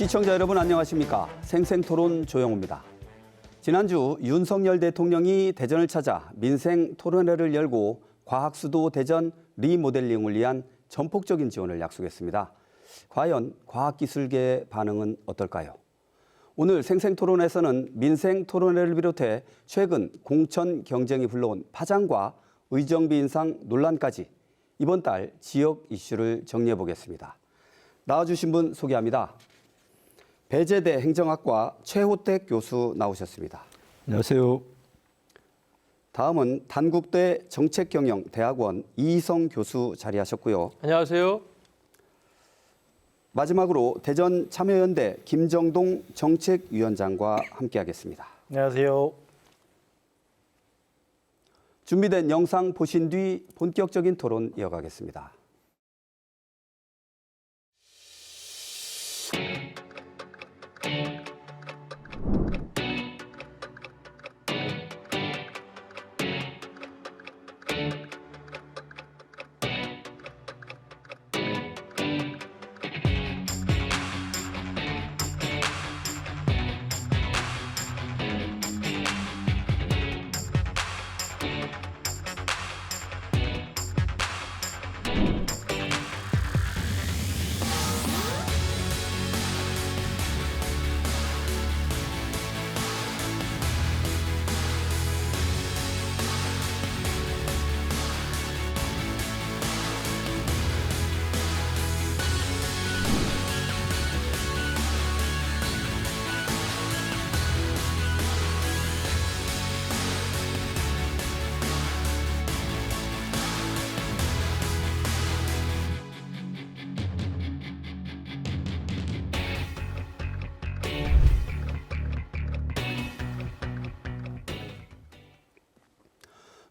시청자 여러분 안녕하십니까? 생생토론 조영호입니다. 지난주 윤석열 대통령이 대전을 찾아 민생 토론회를 열고 과학수도 대전 리모델링을 위한 전폭적인 지원을 약속했습니다. 과연 과학기술계의 반응은 어떨까요? 오늘 생생토론에서는 민생 토론회를 비롯해 최근 공천 경쟁이 불러온 파장과 의정비 인상 논란까지 이번 달 지역 이슈를 정리해 보겠습니다. 나와주신 분 소개합니다. 배재대 행정학과 최호택 교수 나오셨습니다. 안녕하세요. 다음은 단국대 정책경영대학원 이희성 교수 자리하셨고요. 안녕하세요. 마지막으로 대전 참여연대 김정동 정책위원장과 함께하겠습니다. 안녕하세요. 준비된 영상 보신 뒤 본격적인 토론 이어가겠습니다.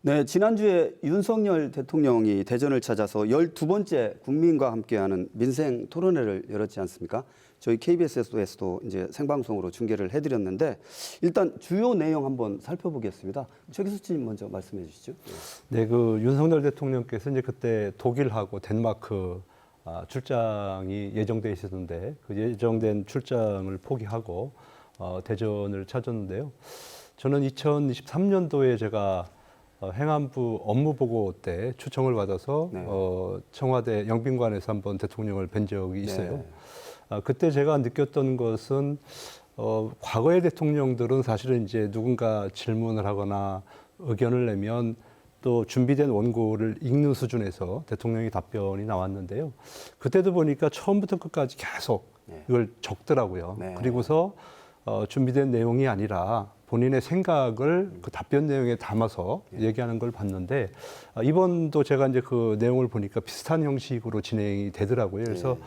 네, 지난주에 윤석열 대통령이 대전을 찾아서 12번째 국민과 함께하는 민생 토론회를 열었지 않습니까? 저희 KBS에서도 이제 생방송으로 중계를 해드렸는데 일단 주요 내용 한번 살펴보겠습니다. 최 교수님 먼저 말씀해 주시죠. 네, 그 윤석열 대통령께서 이제 그때 독일하고 덴마크 출장이 예정돼 있었는데 그 예정된 출장을 포기하고 대전을 찾았는데요. 저는 2023년도에 제가 행안부 업무보고 때 초청을 받아서 네. 청와대 영빈관에서 한번 대통령을 뵌 적이 있어요. 네. 그때 제가 느꼈던 것은 과거의 대통령들은 사실은 이제 누군가 질문을 하거나 의견을 내면 또 준비된 원고를 읽는 수준에서 대통령의 답변이 나왔는데요. 그때도 보니까 처음부터 끝까지 계속 이걸 적더라고요. 네. 그리고서 준비된 내용이 아니라 본인의 생각을 그 답변 내용에 담아서 얘기하는 걸 봤는데 이번도 제가 이제 그 내용을 보니까 비슷한 형식으로 진행이 되더라고요. 그래서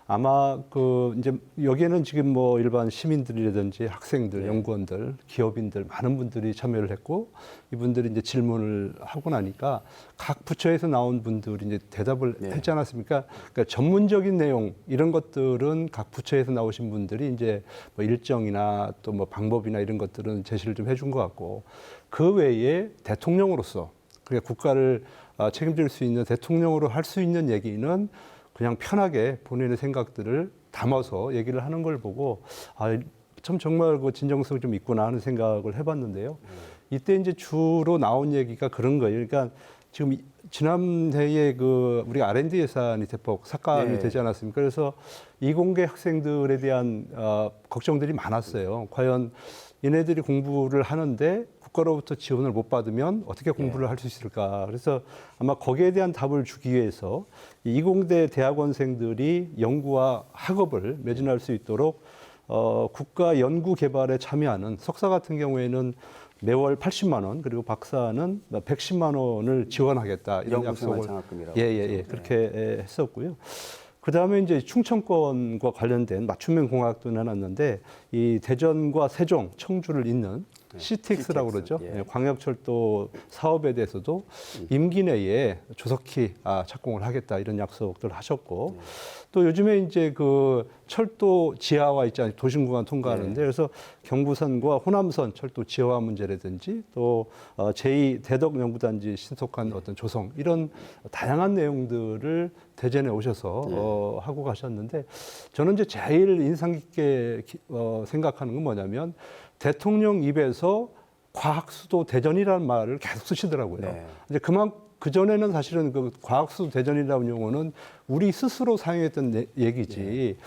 아마 그 이제 여기에는 지금 뭐 일반 시민들이라든지 학생들, 연구원들, 기업인들 많은 분들이 참여를 했고 이분들이 이제 질문을 하고 나니까 각 부처에서 나온 분들이 이제 대답을 했지 않았습니까? 그러니까 전문적인 내용 이런 것들은 각 부처에서 나오신 분들이 이제 뭐 일정이나 또 뭐 방법이나 이런 것들은 제시를 좀 해준 것 같고 그 외에 대통령으로서 그러니까 국가를 책임질 수 있는 대통령으로 할 수 있는 얘기는 그냥 편하게 본인의 생각들을 담아서 얘기를 하는 걸 보고 참 정말 그 진정성이 좀 있구나 하는 생각을 해봤는데요. 이때 이제 주로 나온 얘기가 그런 거예요. 그러니까 지금 지난해에 그 우리 R&D 예산이 대폭 삭감이 되지 않았습니까? 그래서 이공계 학생들에 대한 걱정들이 많았어요. 과연 얘네들이 공부를 하는데 국가로부터 지원을 못 받으면 어떻게 공부를 할 수 있을까? 그래서 아마 거기에 대한 답을 주기 위해서 이공대 대학원생들이 연구와 학업을 매진할 수 있도록 국가 연구 개발에 참여하는 석사 같은 경우에는 매월 80만 원 그리고 박사는 110만 원을 지원하겠다 이런 약속을 장학금이라고 그렇게 했었고요. 그 다음에 이제 충청권과 관련된 맞춤형 공약도 내놨는데 이 대전과 세종, 청주를 잇는 CTX라고 그러죠. 광역철도 사업에 대해서도 임기 내에 조속히 착공을 하겠다 이런 약속들 하셨고 또 요즘에 이제 그 철도 지하화 있지 않습니까? 도심구간 통과하는데 그래서 경부선과 호남선 철도 지하화 문제라든지 또 제2 대덕 연구단지 신속한 어떤 조성 이런 다양한 내용들을 대전에 오셔서 하고 가셨는데 저는 이제 제일 인상 깊게 생각하는 건 뭐냐면 대통령 입에서 과학수도 대전이라는 말을 계속 쓰시더라고요. 네. 이제 그전에는 사실은 그 과학수도 대전이라는 용어는 우리 스스로 사용했던 얘기지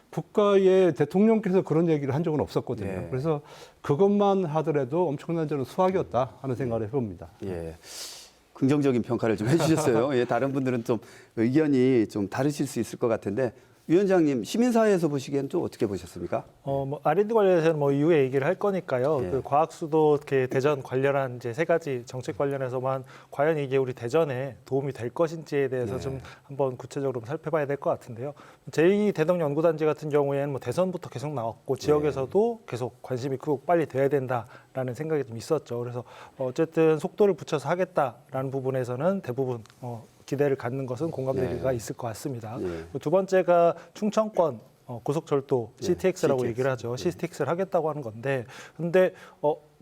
국가의 대통령께서 그런 얘기를 한 적은 없었거든요. 예. 그래서 그것만 하더라도 엄청난 저는 수학이었다 하는 생각을 해봅니다. 예. 긍정적인 평가를 좀 해주셨어요. 예, 다른 분들은 좀 의견이 좀 다르실 수 있을 것 같은데 위원장님 시민사회에서 보시기엔 좀 어떻게 보셨습니까? 뭐 R&D 관련해서는 뭐 이후에 얘기를 할 거니까요. 예. 그 과학수도 이렇게 대전 관련한 이제 세 가지 정책 관련해서만 과연 이게 우리 대전에 도움이 될 것인지에 대해서 좀 한번 구체적으로 살펴봐야 될 것 같은데요. 제2 대덕 연구단지 같은 경우에는 뭐 대선부터 계속 나왔고 지역에서도 계속 관심이 크고 빨리 돼야 된다라는 생각이 좀 있었죠. 그래서 어쨌든 속도를 붙여서 하겠다라는 부분에서는 대부분 기대를 갖는 것은 공감대가 있을 것 같습니다. 두 번째가 충청권 고속철도 CTX라고 CTX. 얘기를 하죠. CTX를 하겠다고 하는 건데, 근데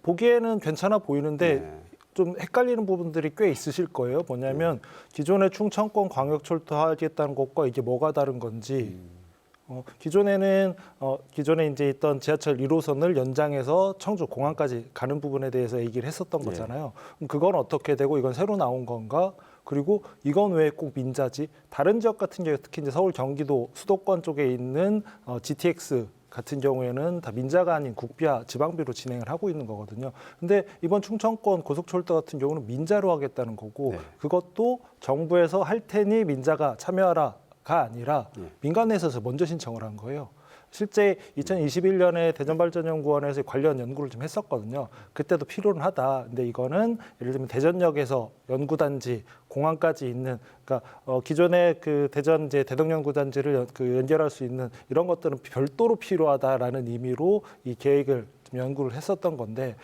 보기에는 괜찮아 보이는데 좀 헷갈리는 부분들이 꽤 있으실 거예요. 뭐냐면 기존의 충청권 광역철도 하겠다는 것과 이게 뭐가 다른 건지. 기존에는 기존에 이제 있던 지하철 1호선을 연장해서 청주 공항까지 가는 부분에 대해서 얘기를 했었던 거잖아요. 그럼 그건 어떻게 되고 이건 새로 나온 건가? 그리고 이건 왜 꼭 민자지? 다른 지역 같은 경우 특히 이제 서울, 경기도 수도권 쪽에 있는 GTX 같은 경우에는 다 민자가 아닌 국비와 지방비로 진행을 하고 있는 거거든요. 근데 이번 충청권 고속철도 같은 경우는 민자로 하겠다는 거고 그것도 정부에서 할 테니 민자가 참여하라가 아니라 민간에서 먼저 신청을 한 거예요. 실제 2021년에 대전발전연구원에서 관련 연구를 좀 했었거든요. 그때도 필요는 하다. 근데 이거는 예를 들면 대전역에서 연구단지, 공항까지 있는, 그러니까 기존의 그 대전 이제 대덕연구단지를 연결할 수 있는 이런 것들은 별도로 필요하다라는 의미로 이 계획을 좀 연구를 했었던 건데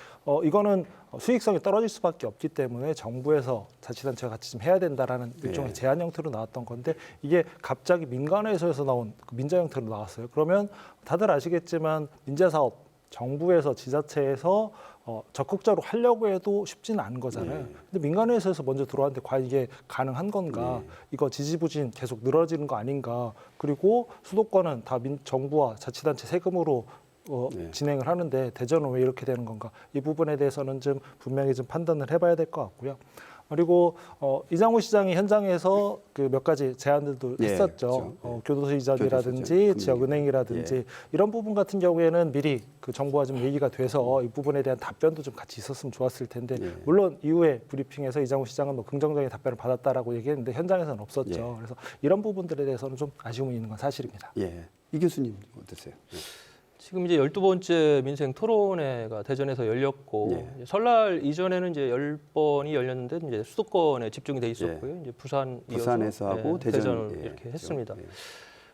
이거는 수익성이 떨어질 수밖에 없기 때문에 정부에서 자치단체가 같이 좀 해야 된다라는 일종의 제안 형태로 나왔던 건데 이게 갑자기 민간회사에서 나온 그 민자 형태로 나왔어요. 그러면 다들 아시겠지만 민자 사업 정부에서 지자체에서 적극적으로 하려고 해도 쉽지는 않은 거잖아요. 근데 민간회사에서 먼저 들어왔는데 과연 이게 가능한 건가? 이거 지지부진 계속 늘어지는 거 아닌가? 그리고 수도권은 다 정부와 자치단체 세금으로 진행을 하는데 대전은 왜 이렇게 되는 건가? 이 부분에 대해서는 좀 분명히 좀 판단을 해봐야 될 것 같고요. 그리고 이장우 시장이 현장에서 그 몇 가지 제안들도 했었죠. 그렇죠. 교도소 이전이라든지 교도소 이전, 지역은행이라든지 이런 부분 같은 경우에는 미리 그 정부와 좀 얘기가 돼서 이 부분에 대한 답변도 좀 같이 있었으면 좋았을 텐데 물론 이후에 브리핑에서 이장우 시장은 뭐 긍정적인 답변을 받았다라고 얘기했는데 현장에서는 없었죠. 그래서 이런 부분들에 대해서는 좀 아쉬움이 있는 건 사실입니다. 예. 이 교수님 어떠세요? 지금 이제 12번째 민생 토론회가 대전에서 열렸고 이제 설날 이전에는 이제 10번이 열렸는데 이제 수도권에 집중이 돼 있었고요. 이제 부산에서 하고 대전을 이렇게 했습니다.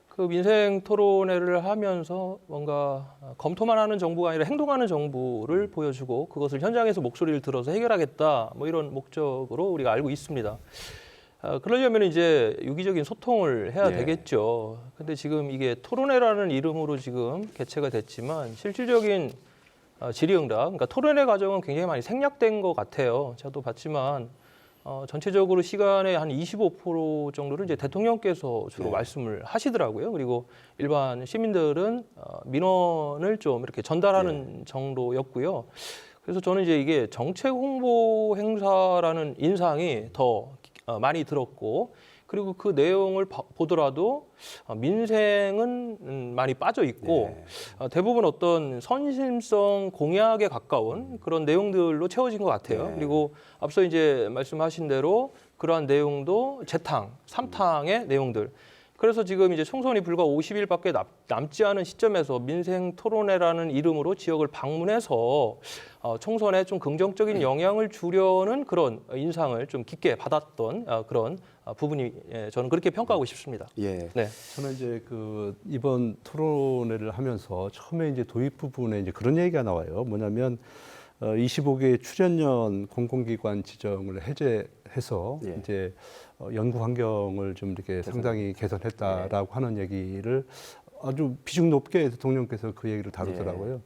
그 민생 토론회를 하면서 뭔가 검토만 하는 정부가 아니라 행동하는 정부를 보여주고 그것을 현장에서 목소리를 들어서 해결하겠다 뭐 이런 목적으로 우리가 알고 있습니다. 그러려면 이제 유기적인 소통을 해야 되겠죠. 근데 지금 이게 토론회라는 이름으로 지금 개최가 됐지만 실질적인 질의응답, 그러니까 토론회 과정은 굉장히 많이 생략된 것 같아요. 저도 봤지만 전체적으로 시간의 한 25% 정도를 이제 대통령께서 주로 말씀을 하시더라고요. 그리고 일반 시민들은 민원을 좀 이렇게 전달하는 정도였고요. 그래서 저는 이제 이게 정책 홍보 행사라는 인상이 더 많이 들었고 그리고 그 내용을 보더라도 민생은 많이 빠져 있고 대부분 어떤 선심성 공약에 가까운 그런 내용들로 채워진 것 같아요. 그리고 앞서 이제 말씀하신 대로 그러한 내용도 재탕, 삼탕의 내용들. 그래서 지금 이제 총선이 불과 50일밖에 남지 않은 시점에서 민생 토론회라는 이름으로 지역을 방문해서 총선에 좀 긍정적인 영향을 주려는 그런 인상을 좀 깊게 받았던 그런 부분이 저는 그렇게 평가하고 싶습니다. 예. 네. 저는 이제 그 이번 토론회를 하면서 처음에 이제 도입 부분에 이제 그런 얘기가 나와요. 뭐냐면 25개 출연연 공공기관 지정을 해제해서 이제 연구 환경을 좀 이렇게 상당히 개선했다라고 하는 얘기를 아주 비중 높게 대통령께서 그 얘기를 다루더라고요.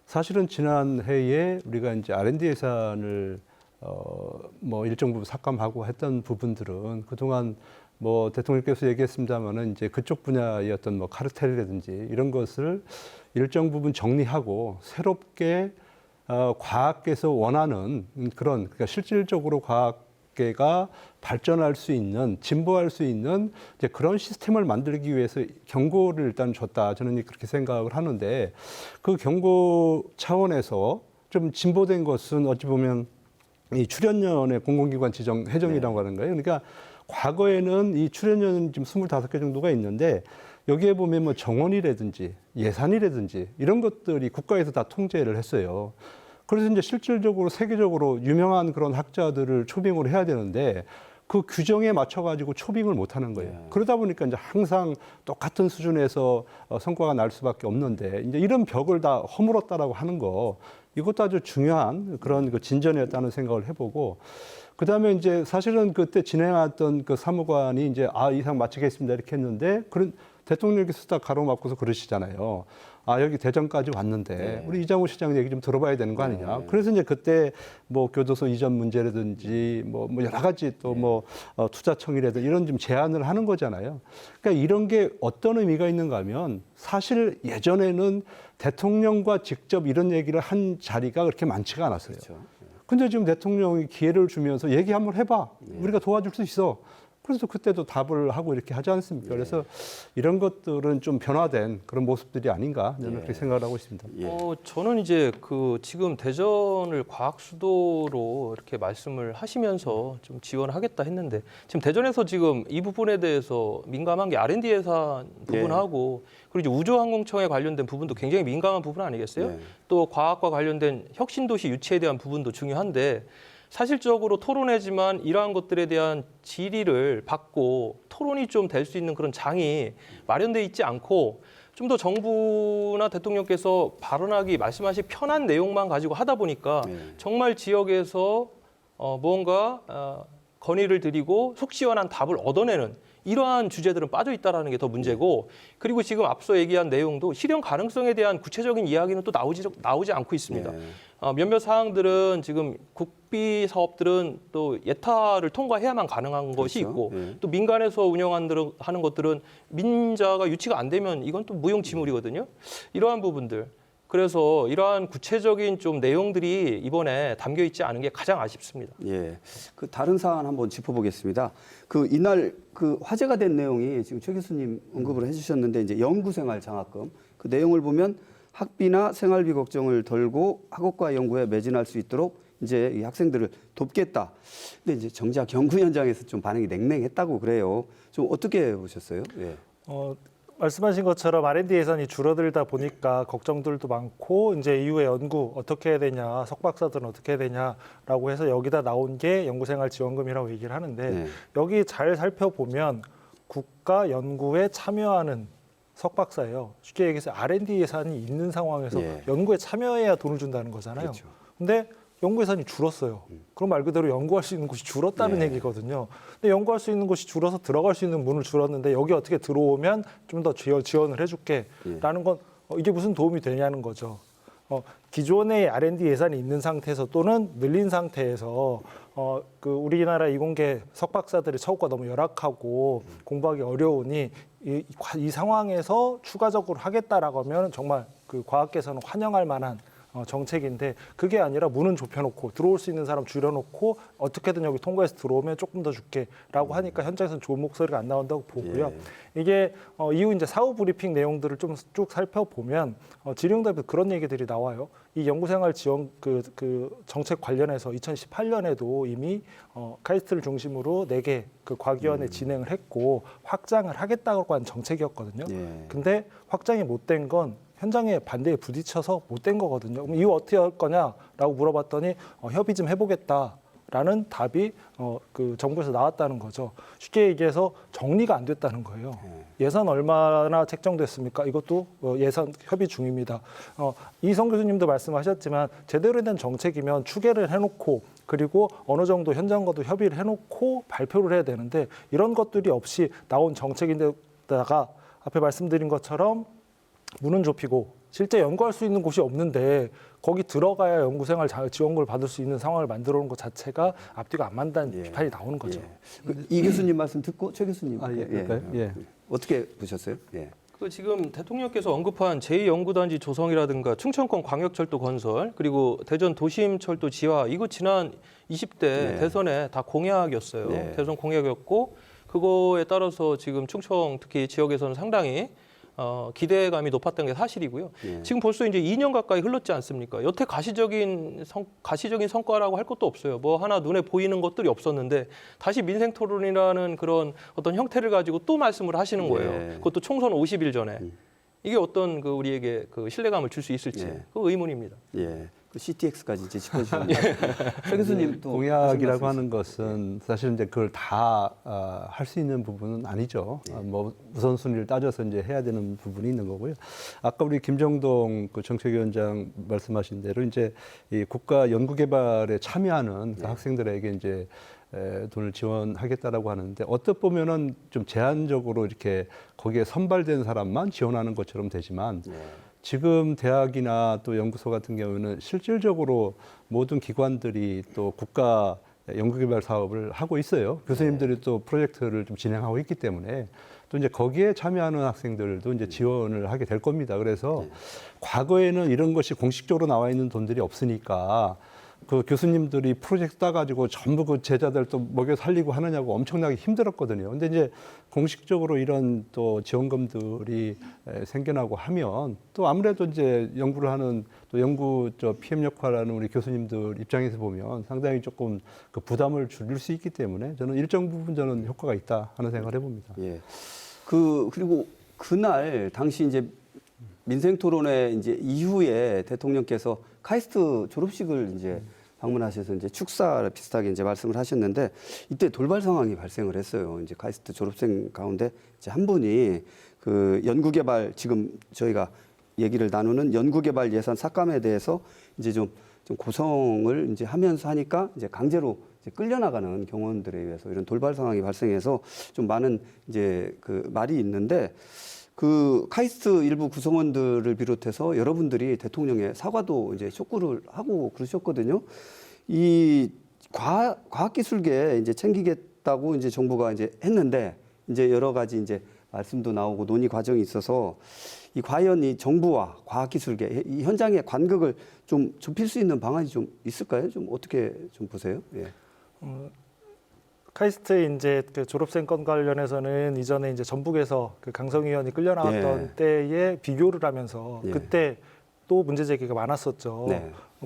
사실은 지난 해에 우리가 이제 R&D 예산을 뭐 일정 부분 삭감하고 했던 부분들은 그동안 뭐 대통령께서 얘기했습니다마는 이제 그쪽 분야의 어떤 뭐 카르텔이라든지 이런 것을 일정 부분 정리하고 새롭게 과학계에서 원하는 그런 그러니까 실질적으로 과학계가 발전할 수 있는 진보할 수 있는 이제 그런 시스템을 만들기 위해서 경고를 일단 줬다. 저는 그렇게 생각을 하는데 그 경고 차원에서 좀 진보된 것은 어찌 보면 이 출연연의 공공기관 지정 해정이라고 하는 거예요. 그러니까 과거에는 이 출연연 지금 25개 정도가 있는데 여기에 보면 뭐 정원이라든지 예산이라든지 이런 것들이 국가에서 다 통제를 했어요. 그래서 이제 실질적으로 세계적으로 유명한 그런 학자들을 초빙을 해야 되는데 그 규정에 맞춰가지고 초빙을 못 하는 거예요. 그러다 보니까 이제 항상 똑같은 수준에서 성과가 날 수밖에 없는데 이제 이런 벽을 다 허물었다라고 하는 거 이것도 아주 중요한 그런 그 진전이었다는 생각을 해보고 그다음에 이제 사실은 그때 진행했던 그 사무관이 이제 이상 마치겠습니다 이렇게 했는데 그런 대통령께서 딱 가로막고서 그러시잖아요. 여기 대전까지 왔는데 우리 이장우 시장 얘기 좀 들어봐야 되는 거 아니냐. 그래서 이제 그때 뭐 교도소 이전 문제라든지 뭐 여러 가지 또 뭐 투자청이라든지 이런 좀 제안을 하는 거잖아요. 그러니까 이런 게 어떤 의미가 있는가 하면 사실 예전에는 대통령과 직접 이런 얘기를 한 자리가 그렇게 많지가 않았어요. 그렇죠. 근데 지금 대통령이 기회를 주면서 얘기 한번 해봐. 우리가 도와줄 수 있어. 그래서 그때도 답을 하고 이렇게 하지 않습니까? 그래서 이런 것들은 좀 변화된 그런 모습들이 아닌가 저는 그렇게 생각을 하고 있습니다. 저는 이제 그 지금 대전을 과학 수도로 이렇게 말씀을 하시면서 좀 지원하겠다 했는데 지금 대전에서 지금 이 부분에 대해서 민감한 게 R&D 예산 부분하고 그리고 이제 우주항공청에 관련된 부분도 굉장히 민감한 부분 아니겠어요? 또 과학과 관련된 혁신도시 유치에 대한 부분도 중요한데 사실적으로 토론회지만 이러한 것들에 대한 질의를 받고 토론이 좀 될 수 있는 그런 장이 마련돼 있지 않고 좀 더 정부나 대통령께서 발언하기 말씀하신 편한 내용만 가지고 하다 보니까 정말 지역에서 무언가 건의를 드리고 속 시원한 답을 얻어내는 이러한 주제들은 빠져 있다는 게 더 문제고 그리고 지금 앞서 얘기한 내용도 실현 가능성에 대한 구체적인 이야기는 또 나오지 않고 있습니다. 몇몇 사항들은 지금 국비 사업들은 또 예타를 통과해야만 가능한 것이 있고 또 민간에서 운영하는 것들은 민자가 유치가 안 되면 이건 또 무용지물이거든요. 이러한 부분들. 그래서 이러한 구체적인 좀 내용들이 이번에 담겨 있지 않은 게 가장 아쉽습니다. 그 다른 사안 한번 짚어보겠습니다. 그 이날 그 화제가 된 내용이 지금 최 교수님 언급을 해주셨는데 이제 연구생활 장학금 그 내용을 보면 학비나 생활비 걱정을 덜고 학업과 연구에 매진할 수 있도록 이제 이 학생들을 돕겠다. 근데 이제 정작 연구 현장에서 좀 반응이 냉랭했다고 그래요. 좀 어떻게 보셨어요? 말씀하신 것처럼 R&D 예산이 줄어들다 보니까 걱정들도 많고 이제 이후에 연구 어떻게 해야 되냐, 석박사들은 어떻게 해야 되냐라고 해서 여기다 나온 게 연구생활지원금이라고 얘기를 하는데 여기 잘 살펴보면 국가 연구에 참여하는 석박사예요. 쉽게 얘기해서 R&D 예산이 있는 상황에서 연구에 참여해야 돈을 준다는 거잖아요. 근데 연구 예산이 줄었어요. 그럼 말 그대로 연구할 수 있는 곳이 줄었다는 얘기거든요. 근데 연구할 수 있는 곳이 줄어서 들어갈 수 있는 문을 줄었는데 여기 어떻게 들어오면 좀 더 지원을 해줄게라는 건 이게 무슨 도움이 되냐는 거죠. 기존의 R&D 예산이 있는 상태에서 또는 늘린 상태에서 그 우리나라 이공계 석박사들의 처우가 너무 열악하고 공부하기 어려우니 이 상황에서 추가적으로 하겠다라고 하면 정말 그 과학계에서는 환영할 만한 정책인데 그게 아니라 문은 좁혀놓고 들어올 수 있는 사람 줄여놓고 어떻게든 여기 통과해서 들어오면 조금 더 줄게라고 하니까 현장에서는 좋은 목소리가 안 나온다고 보고요. 이게 이후 이제 사후 브리핑 내용들을 좀 쭉 살펴보면 질의응답에 그런 얘기들이 나와요. 이 연구생활 지원 그 정책 관련해서 2018년에도 이미 카이스트를 중심으로 4개 그 과기원회 진행을 했고 확장을 하겠다고 한 정책이었거든요. 근데 확장이 못 된 건 현장의 반대에 부딪혀서 못 된 거거든요. 그럼 이거 어떻게 할 거냐라고 물어봤더니 협의 좀 해보겠다라는 답이 그 정부에서 나왔다는 거죠. 쉽게 얘기해서 정리가 안 됐다는 거예요. 예산 얼마나 책정됐습니까? 이것도 예산 협의 중입니다. 이성 교수님도 말씀하셨지만 제대로 된 정책이면 추계를 해놓고 그리고 어느 정도 현장과도 협의를 해놓고 발표를 해야 되는데 이런 것들이 없이 나온 정책인데다가 앞에 말씀드린 것처럼 문은 좁히고 실제 연구할 수 있는 곳이 없는데 거기 들어가야 연구생활 지원금을 받을 수 있는 상황을 만들어 놓은 것 자체가 앞뒤가 안 맞다는 비판이 나오는 거죠. 이 교수님 말씀 듣고 최 교수님 그럴까요? 예. 어떻게 보셨어요? 예. 그 지금 대통령께서 언급한 제2연구단지 조성이라든가 충청권 광역철도 건설 그리고 대전 도심철도 지하 이거 지난 20대 대선에 다 공약이었어요. 네. 대선 공약이었고 그거에 따라서 지금 충청 특히 지역에서는 상당히 기대감이 높았던 게 사실이고요. 지금 벌써 이제 2년 가까이 흘렀지 않습니까? 여태 가시적인 성과라고 할 것도 없어요. 뭐 하나 눈에 보이는 것들이 없었는데 다시 민생 토론이라는 그런 어떤 형태를 가지고 또 말씀을 하시는 거예요. 그것도 총선 50일 전에. 이게 어떤 그 우리에게 그 신뢰감을 줄 수 있을지 그 의문입니다. 예. 그 CTX까지 이제 짚어주셨는데 최 교수님 또 공약이라고 하는 것은 사실 이제 그걸 다 할 수 있는 부분은 아니죠. 뭐 우선순위를 따져서 이제 해야 되는 부분이 있는 거고요. 아까 우리 김정동 그 정책위원장 말씀하신 대로 이제 이 국가 연구개발에 참여하는 그 학생들에게 이제 돈을 지원하겠다라고 하는데 어떻게 보면은 좀 제한적으로 이렇게 거기에 선발된 사람만 지원하는 것처럼 되지만. 지금 대학이나 또 연구소 같은 경우는 실질적으로 모든 기관들이 또 국가 연구개발 사업을 하고 있어요. 교수님들이 또 프로젝트를 좀 진행하고 있기 때문에 또 이제 거기에 참여하는 학생들도 이제 지원을 하게 될 겁니다. 그래서 과거에는 이런 것이 공식적으로 나와 있는 돈들이 없으니까 그 교수님들이 프로젝트 따가지고 전부 그 제자들 또 먹여 살리고 하느냐고 엄청나게 힘들었거든요. 근데 이제 공식적으로 이런 또 지원금들이 생겨나고 하면 또 아무래도 이제 연구를 하는 또 연구 PM 역할하는 우리 교수님들 입장에서 보면 상당히 조금 그 부담을 줄일 수 있기 때문에 저는 일정 부분 저는 효과가 있다 하는 생각을 해봅니다. 예. 그리고 그날 당시 이제 민생 토론회 이제 이후에 대통령께서 카이스트 졸업식을 이제 방문하셔서 이제 축사 비슷하게 이제 말씀을 하셨는데 이때 돌발 상황이 발생을 했어요. 이제 카이스트 졸업생 가운데 이제 한 분이 그 연구개발 지금 저희가 얘기를 나누는 연구개발 예산 삭감에 대해서 이제 좀 고성을 이제 하면서 하니까 이제 강제로 이제 끌려나가는 경원들에 의해서 이런 돌발 상황이 발생해서 좀 많은 이제 그 말이 있는데 그 카이스트 일부 구성원들을 비롯해서 여러분들이 대통령의 사과도 이제 촉구를 하고 그러셨거든요. 이 과학기술계 이제 챙기겠다고 이제 정부가 이제 했는데 이제 여러 가지 이제 말씀도 나오고 논의 과정이 있어서 이 과연 이 정부와 과학기술계 이 현장의 간극을 좀 좁힐 수 있는 방안이 좀 있을까요? 좀 어떻게 좀 보세요? 예. 카이스트 이제 그 졸업생 건 관련해서는 이전에 이제 전북에서 그 강성희 의원이 끌려나왔던 때에 비교를 하면서 그때 또 문제 제기가 많았었죠.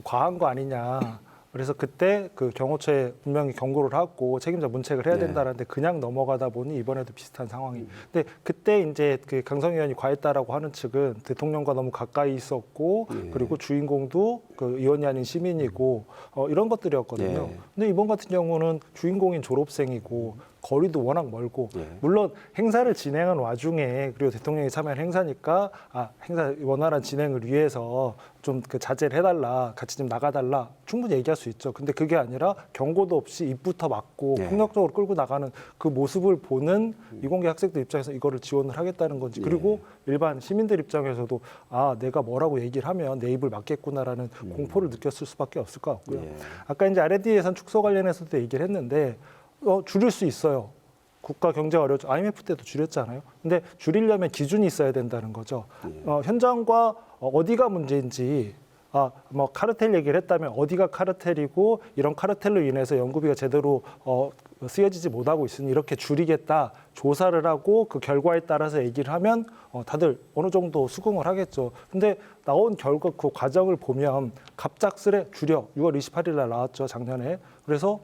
과한 거 아니냐. 그래서 그때 그 경호처에 분명히 경고를 하고 책임자 문책을 해야 된다는데 그냥 넘어가다 보니 이번에도 비슷한 상황이. 근데 그때 이제 그 강성희 의원이 과했다라고 하는 측은 대통령과 너무 가까이 있었고 그리고 주인공도 그 의원이 아닌 시민이고 이런 것들이었거든요. 근데 이번 같은 경우는 주인공인 졸업생이고 거리도 워낙 멀고 물론 행사를 진행한 와중에 그리고 대통령이 참여한 행사니까 행사 원활한 진행을 위해서 좀 그 자제를 해달라 같이 좀 나가달라 충분히 얘기할 수 있죠. 근데 그게 아니라 경고도 없이 입부터 막고 폭력적으로 끌고 나가는 그 모습을 보는 이공계 학생들 입장에서 이거를 지원을 하겠다는 건지 그리고 일반 시민들 입장에서도 내가 뭐라고 얘기를 하면 내 입을 막겠구나라는 공포를 느꼈을 수밖에 없을 것 같고요. 아까 이제 R&D 예산 축소 관련해서도 얘기를 했는데 줄일 수 있어요. 국가 경제가 어려워져. IMF 때도 줄였잖아요. 근데 줄이려면 기준이 있어야 된다는 거죠. 현장과 어디가 문제인지, 뭐 카르텔 얘기를 했다면 어디가 카르텔이고 이런 카르텔로 인해서 연구비가 제대로 쓰여지지 못하고 있으니 이렇게 줄이겠다. 조사를 하고 그 결과에 따라서 얘기를 하면 다들 어느 정도 수긍을 하겠죠. 근데 나온 결과 그 과정을 보면 갑작스레 줄여. 6월 28일 날 나왔죠. 작년에. 그래서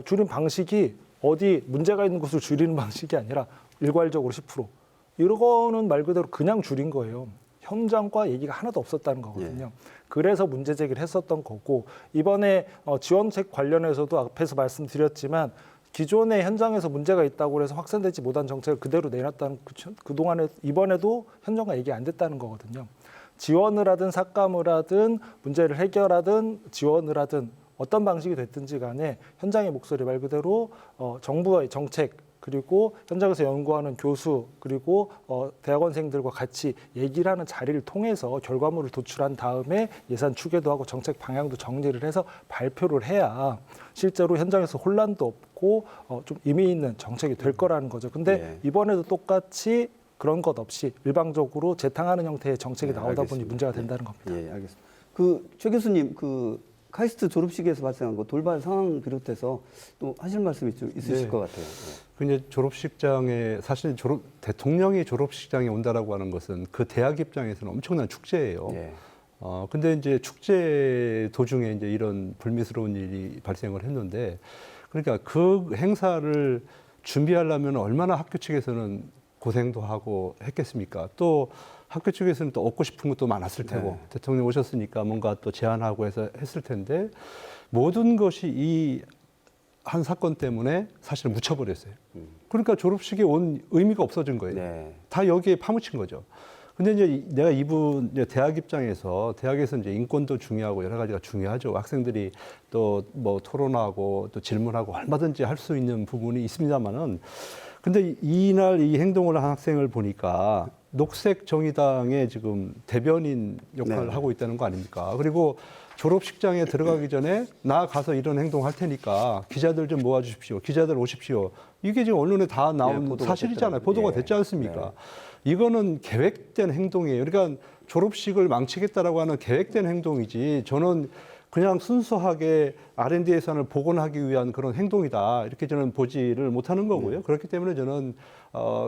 줄인 방식이 어디 문제가 있는 곳을 줄이는 방식이 아니라 일괄적으로 10%. 이거는 말 그대로 그냥 줄인 거예요. 현장과 얘기가 하나도 없었다는 거거든요. 그래서 문제 제기를 했었던 거고 이번에 지원책 관련해서도 앞에서 말씀드렸지만 기존의 현장에서 문제가 있다고 해서 확산되지 못한 정책을 그대로 내놨다는 그동안에 이번에도 현장과 얘기 안 됐다는 거거든요. 지원을 하든 삭감을 하든 문제를 해결하든 지원을 하든 어떤 방식이 됐든지 간에 현장의 목소리 말 그대로 정부의 정책 그리고 현장에서 연구하는 교수 그리고 대학원생들과 같이 얘기를 하는 자리를 통해서 결과물을 도출한 다음에 예산 추계도 하고 정책 방향도 정리를 해서 발표를 해야 실제로 현장에서 혼란도 없고 좀 의미 있는 정책이 될 거라는 거죠. 근데 네. 이번에도 똑같이 그런 것 없이 일방적으로 재탕하는 형태의 정책이 네, 나오다 보니 알겠습니다. 문제가 된다는 겁니다. 예, 알겠습니다. 그 최 교수님, 그 카이스트 졸업식에서 발생한 거 돌발 상황 비롯해서 또 하실 말씀이 좀 있으실 네. 것 같아요. 그 이제 졸업식장에 사실 대통령이 졸업식장에 온다라고 하는 것은 그 대학 입장에서는 엄청난 축제예요. 예. 근데 이제 축제 도중에 이제 이런 불미스러운 일이 발생을 했는데, 그러니까 그 행사를 준비하려면 얼마나 학교 측에서는 고생도 하고 했겠습니까? 또 학교 측에서는 또 얻고 싶은 것도 많았을 테고, 네. 대통령 오셨으니까 뭔가 또 제안하고 해서 했을 텐데, 모든 것이 이 한 사건 때문에 사실 묻혀버렸어요. 그러니까 졸업식에 온 의미가 없어진 거예요. 네. 다 여기에 파묻힌 거죠. 근데 이제 내가 이분 이제 대학 입장에서 대학에서 이제 인권도 중요하고 여러 가지가 중요하죠. 학생들이 또 뭐 토론하고 또 질문하고 얼마든지 할 수 있는 부분이 있습니다만은, 근데 이날 이 행동을 한 학생을 보니까 녹색 정의당의 지금 대변인 역할을 네. 하고 있다는 거 아닙니까? 그리고 졸업식장에 들어가기 전에 나 가서 이런 행동 할 테니까 기자들 좀 모아주십시오. 기자들 오십시오. 이게 지금 언론에 다 나온 네, 보도가 사실이잖아요. 됐더라고요. 보도가 예. 됐지 않습니까? 이거는 계획된 행동이에요. 그러니까 졸업식을 망치겠다라고 하는 계획된 행동이지, 저는 그냥 순수하게 R&D 예산을 복원하기 위한 그런 행동이다, 이렇게 저는 보지를 못하는 거고요. 그렇기 때문에 저는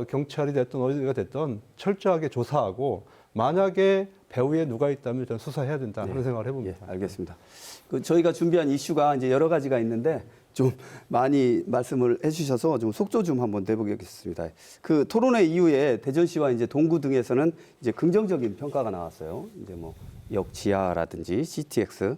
경찰이 됐든 어디가 됐든 철저하게 조사하고, 만약에 배후에 누가 있다면 저는 수사해야 된다 하는 생각을 해봅니다. 예, 알겠습니다. 그 저희가 준비한 이슈가 이제 여러 가지가 있는데 좀 많이 말씀을 해주셔서 좀 속조 좀 한번 내보겠습니다. 그 토론회 이후에 대전시와 이제 동구 등에서는 이제 긍정적인 평가가 나왔어요. 이제 뭐 역지하라든지 CTX.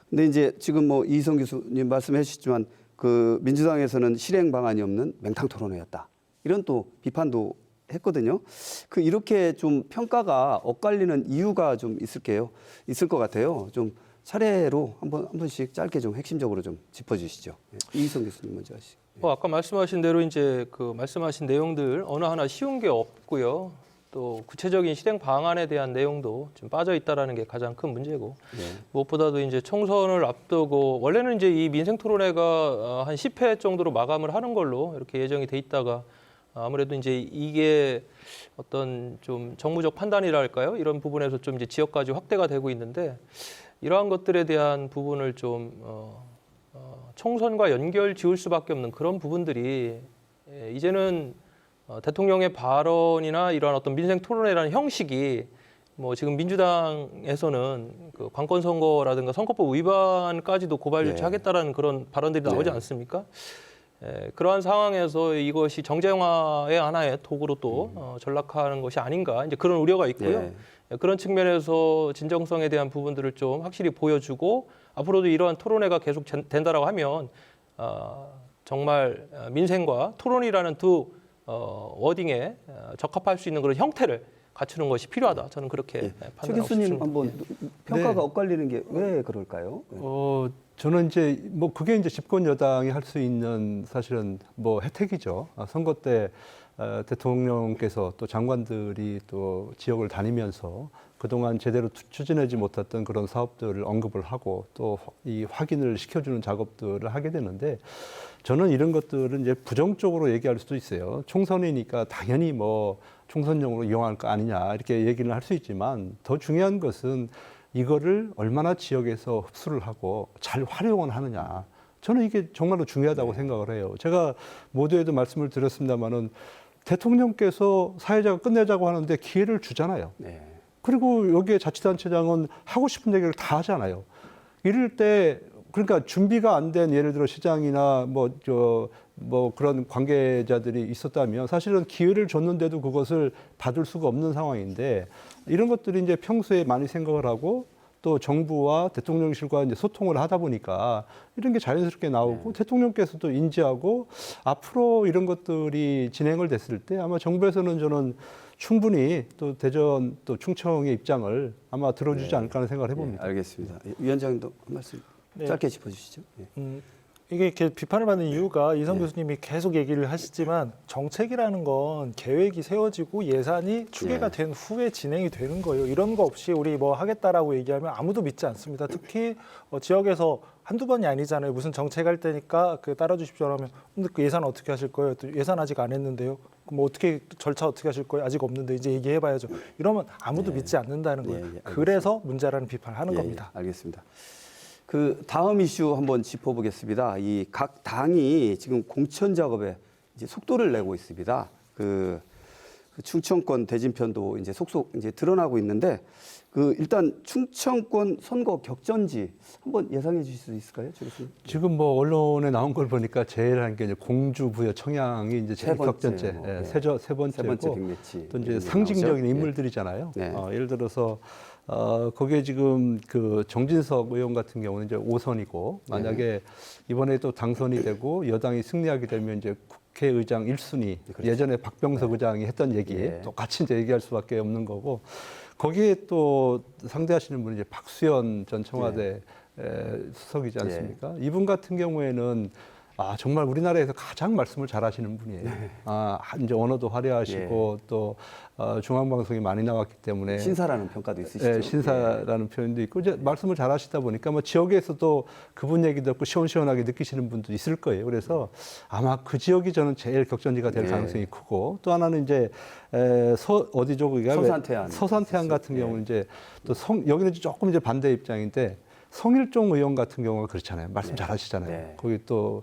근데 이제 지금 뭐 이희성 교수님 말씀해 주셨지만 그 민주당에서는 실행 방안이 없는 맹탕 토론회였다, 이런 또 비판도 했거든요. 그 이렇게 좀 평가가 엇갈리는 이유가 좀 있을 것 같아요. 좀 차례로 한 번씩 짧게 좀 핵심적으로 좀 짚어주시죠. 이희성 교수님 먼저 하시죠. 아까 말씀하신 대로 이제 그 말씀하신 내용들 어느 하나 쉬운 게 없고요. 또 구체적인 실행 방안에 대한 내용도 좀 빠져 있다라는 게 가장 큰 문제고, 네. 무엇보다도 이제 총선을 앞두고 원래는 이제 이 민생 토론회가 한 10회 정도로 마감을 하는 걸로 이렇게 예정이 돼 있다가, 아무래도 이제 이게 어떤 좀 정무적 판단이랄까요? 이런 부분에서 좀 이제 지역까지 확대가 되고 있는데, 이러한 것들에 대한 부분을 좀 총선과 연결 지을 수밖에 없는 그런 부분들이 이제는 대통령의 발언이나 이러한 어떤 민생 토론회라는 형식이 뭐 지금 민주당에서는 그 관권 선거라든가 선거법 위반까지도 고발 네. 조치하겠다라는 그런 발언들이 나오지 네. 않습니까? 그러한 상황에서 이것이 정쟁화의 하나의 도구로 또 전락하는 것이 아닌가, 이제 그런 우려가 있고요. 네. 그런 측면에서 진정성에 대한 부분들을 좀 확실히 보여주고, 앞으로도 이러한 토론회가 계속 된다라고 하면 정말 민생과 토론이라는 두 워딩에 적합할 수 있는 그런 형태를 갖추는 것이 필요하다. 저는 그렇게 최 판단하고 교수님 싶습니다. 한번 평가가 네. 엇갈리는 게 왜 그럴까요? 저는 이제 뭐 그게 이제 집권 여당이 할 수 있는 사실은 뭐 혜택이죠. 선거 때 대통령께서 또 장관들이 또 지역을 다니면서 그동안 제대로 추진하지 못했던 그런 사업들을 언급을 하고 또 이 확인을 시켜주는 작업들을 하게 되는데, 저는 이런 것들은 이제 부정적으로 얘기할 수도 있어요. 총선이니까 당연히 뭐 총선용으로 이용할 거 아니냐, 이렇게 얘기를 할 수 있지만, 더 중요한 것은 이거를 얼마나 지역에서 흡수를 하고 잘 활용을 하느냐. 저는 이게 정말로 중요하다고 생각을 해요. 제가 모두에도 말씀을 드렸습니다마는 대통령께서 사회자가 끝내자고 하는데 기회를 주잖아요. 네. 그리고 여기에 자치단체장은 하고 싶은 얘기를 다 하잖아요. 이럴 때 그러니까 준비가 안 된, 예를 들어 시장이나 뭐 그런 관계자들이 있었다면 사실은 기회를 줬는데도 그것을 받을 수가 없는 상황인데, 이런 것들이 이제 평소에 많이 생각을 하고 또 정부와 대통령실과 이제 소통을 하다 보니까 이런 게 자연스럽게 나오고, 대통령께서도 인지하고 앞으로 이런 것들이 진행을 됐을 때 아마 정부에서는 저는 충분히 또 대전 또 충청의 입장을 아마 들어주지 않을까 하는 생각을 해봅니다. 알겠습니다. 위원장님도 한 말씀 네. 짧게 짚어주시죠. 이게 이렇게 비판을 받는 이유가 이성 교수님이 계속 얘기를 하시지만 정책이라는 건 계획이 세워지고 예산이 추계가 된 후에 진행이 되는 거예요. 이런 거 없이 우리 뭐 하겠다라고 얘기하면 아무도 믿지 않습니다. 특히 지역에서 한두 번이 아니잖아요. 무슨 정책할 때니까 그 따라주십시오 하면 근데 그 예산 어떻게 하실 거예요? 또 예산 아직 안 했는데요. 그럼 뭐 어떻게 절차 어떻게 하실 거예요? 아직 없는데 이제 얘기해봐야죠. 이러면 아무도 믿지 않는다는 거예요. 그래서 문제라는 비판을 하는 겁니다. 알겠습니다. 그 다음 이슈 한번 짚어보겠습니다. 이 각 당이 지금 공천 작업에 이제 속도를 내고 있습니다. 그 충청권 대진편도 이제 속속 이제 드러나고 있는데 그 일단 충청권 선거 격전지 한번 예상해 주실 수 있을까요, 조 교수님? 지금 뭐 언론에 나온 걸 보니까 제일 한 게 이제 공주 부여 청양이 이제 제일 격전제, 세 번째고 빅매치. 또 이제 상징적인 인물들이잖아요. 예를 들어서 거기에 지금 그 정진석 의원 같은 경우는 이제 5선이고 만약에 이번에 또 당선이 되고 여당이 승리하게 되면 이제 국회의장 1순위 예전에 박병석 의장이 했던 얘기 똑같이 이제 얘기할 수밖에 없는 거고 거기에 또 상대하시는 분이 이제 박수현 전 청와대 수석이지 않습니까? 이분 같은 경우에는 정말 우리나라에서 가장 말씀을 잘하시는 분이에요. 이제 언어도 화려하시고 또 중앙방송에 많이 나왔기 때문에 신사라는 평가도 있으시죠. 신사라는 표현도 있고 이제 말씀을 잘하시다 보니까 뭐 지역에서도 그분 얘기 듣고 시원시원하게 느끼시는 분도 있을 거예요. 그래서 아마 그 지역이 저는 제일 격전지가 될 가능성이 크고 또 하나는 이제 어디죠 거기가 서산태안 같은 경우는 이제 또 여기는 조금 이제 반대 입장인데. 성일종 의원 같은 경우가 그렇잖아요. 말씀 잘하시잖아요. 거기 또